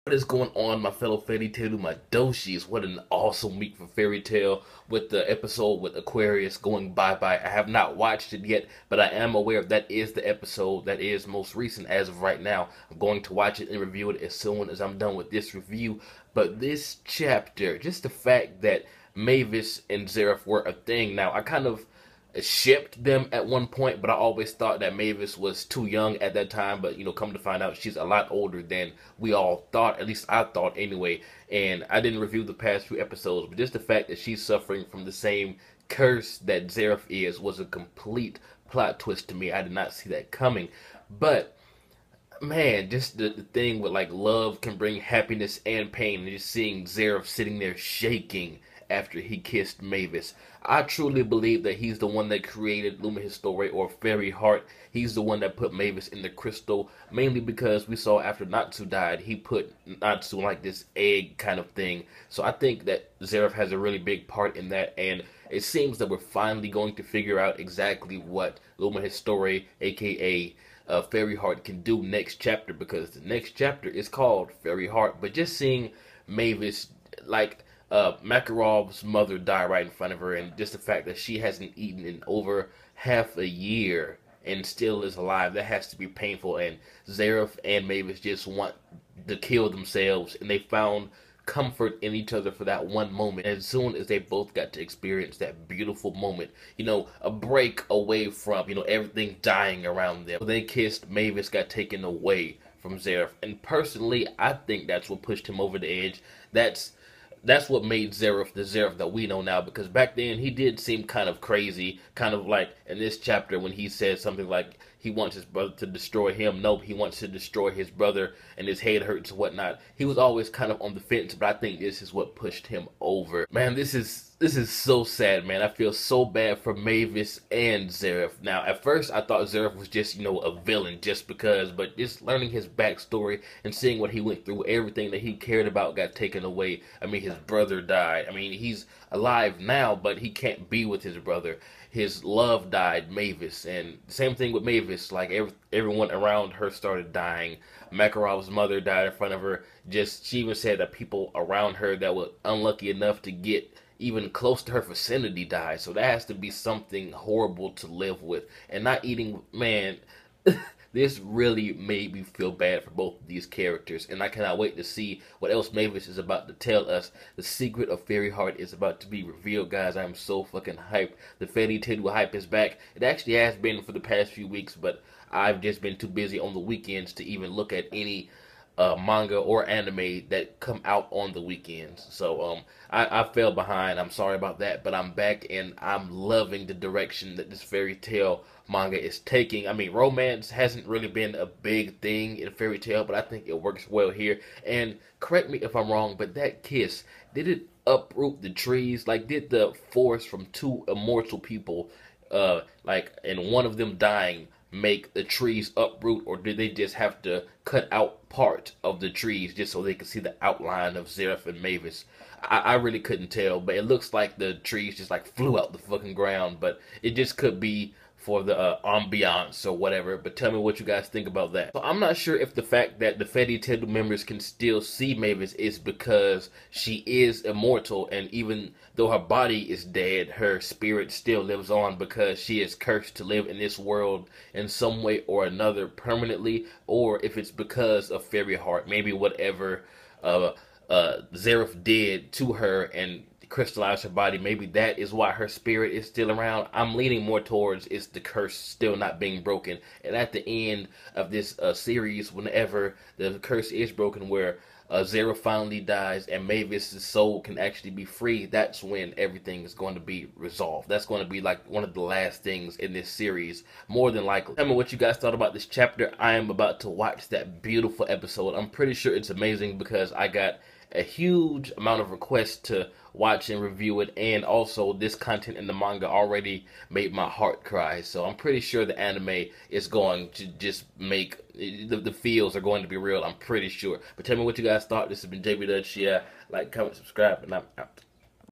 What is going on, my fellow fairy tale, my doshis? What an awesome week for fairy tale with the episode with Aquarius going bye-bye. I have not watched it yet, but I am aware that is the episode that is most recent as of right now. I'm going to watch it and review it as soon as I'm done with this review. But this chapter, just the fact that Mavis and Zeref were a thing. Now, I kind of shipped them at one point, but I always thought that Mavis was too young at that time. But come to find out, she's a lot older than we all thought. At least I thought anyway. And I didn't review the past few episodes, but just the fact that she's suffering from the same curse that Zeref is was a complete plot twist to me. I did not see that coming. But man, just the thing with like love can bring happiness and pain, and just seeing Zeref sitting there shaking after he kissed Mavis. I truly believe that he's the one that created LumiHis story or Fairy Heart. He's the one that put Mavis in the crystal, mainly because we saw after Natsu died, he put Natsu in like this egg kind of thing. So I think that Zeref has a really big part in that, and it seems that we're finally going to figure out exactly what LumiHis story, aka Fairy Heart, can do next chapter, because the next chapter is called Fairy Heart. But just seeing Mavis, like, Makarov's mother died right in front of her, and just the fact that she hasn't eaten in over half a year and still is alive, that has to be painful. And Zeref and Mavis just want to kill themselves, and they found comfort in each other for that one moment. As soon as they both got to experience that beautiful moment, a break away from, everything dying around them. When they kissed, Mavis got taken away from Zeref. And personally, I think that's what pushed him over the edge. That's what made Zeref the Zeref that we know now, because back then he did seem kind of crazy, kind of like in this chapter when he said something like he wants his brother to destroy him. Nope, he wants to destroy his brother and his head hurts and whatnot. He was always kind of on the fence, but I think this is what pushed him over. Man, this is so sad, man. I feel so bad for Mavis and Zeref. Now, at first I thought Zeref was just, a villain just because, but just learning his backstory and seeing what he went through, everything that he cared about got taken away. I mean, his brother died. I mean, he's alive now, but he can't be with his brother. His love died, Mavis, and same thing with Mavis. Like everyone around her started dying. Makarov's mother died in front of her. She even said that people around her that were unlucky enough to get even close to her vicinity died. So that has to be something horrible to live with. And not eating, man. This really made me feel bad for both of these characters, and I cannot wait to see what else Mavis is about to tell us. The secret of Fairy Heart is about to be revealed, guys. I am so fucking hyped. The Fairy Tale hype is back. It actually has been for the past few weeks, but I've just been too busy on the weekends to even look at any manga or anime that come out on the weekends. So I fell behind. I'm sorry about that, but I'm back and I'm loving the direction that this fairy tale manga is taking. I mean, romance hasn't really been a big thing in fairy tale, but I think it works well here. And correct me if I'm wrong, but that kiss, did it uproot the trees? Like, did the force from two immortal people, and one of them dying, make the trees uproot, or did they just have to cut out part of the trees just so they could see the outline of Zeref and Mavis? I really couldn't tell, but it looks like the trees just like flew out the fucking ground, but it just could be for the ambiance or whatever. But tell me what you guys think about that. So I'm not sure if the fact that the Fairy Tale members can still see Mavis is because she is immortal, and even though her body is dead, her spirit still lives on because she is cursed to live in this world in some way or another permanently, or if it's because of Fairy Heart, maybe whatever Zeref did to her and crystallized her body, maybe that is why her spirit is still around. I'm leaning more towards it's the curse still not being broken, and at the end of this series, whenever the curse is broken, where Zeref finally dies and Mavis' soul can actually be free, that's when everything is going to be resolved. That's going to be like one of the last things in this series, more than likely. Tell me what you guys thought about this chapter. I am about to watch that beautiful episode. I'm pretty sure it's amazing because I got a huge amount of requests to watch and review it, and also this content in the manga already made my heart cry. So I'm pretty sure the anime is going to just make the feels are going to be real. I'm pretty sure. But tell me what you guys thought. This has been jbDAuchiha. Like, comment, subscribe, and I'm out.